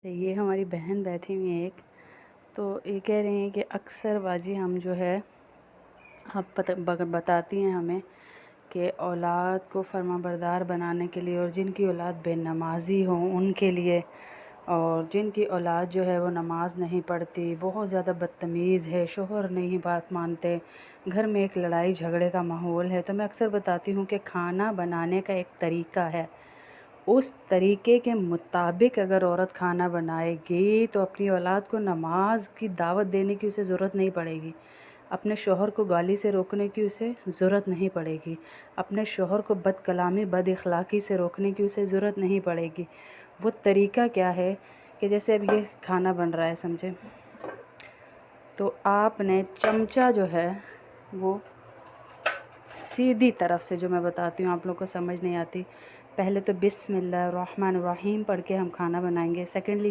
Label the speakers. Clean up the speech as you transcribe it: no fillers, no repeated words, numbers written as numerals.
Speaker 1: ये हमारी बहन बैठी हुई है एक, तो ये कह रही हैं कि अक्सर बाजी हम जो है आप बताती हैं हमें कि औलाद को फर्माबरदार बनाने के लिए, और जिनकी औलाद बेनमाज़ी हों उनके लिए, और जिनकी औलाद जो है वो नमाज़ नहीं पढ़ती, बहुत ज़्यादा बदतमीज़ है, शोहर नहीं बात मानते, घर में एक लड़ाई झगड़े का माहौल है, तो मैं अक्सर बताती हूँ कि खाना बनाने का एक तरीका है। उस तरीके के मुताबिक अगर औरत खाना बनाएगी तो अपनी औलाद को नमाज की दावत देने की उसे ज़रूरत नहीं पड़ेगी, अपने शौहर को गाली से रोकने की उसे ज़रूरत नहीं पड़ेगी, अपने शौहर को बदकलामी बद अखलाक़ी से रोकने की उसे ज़रूरत नहीं पड़ेगी। वो तरीका क्या है कि जैसे अब ये खाना बन रहा है समझे, तो आपने चमचा जो है वो सीधी तरफ से, जो मैं बताती हूँ आप लोग को समझ नहीं आती, पहले तो बिस्मिल्लाहिर्रहमानिर्रहीम पढ़ के हम खाना बनाएंगे। सेकेंडली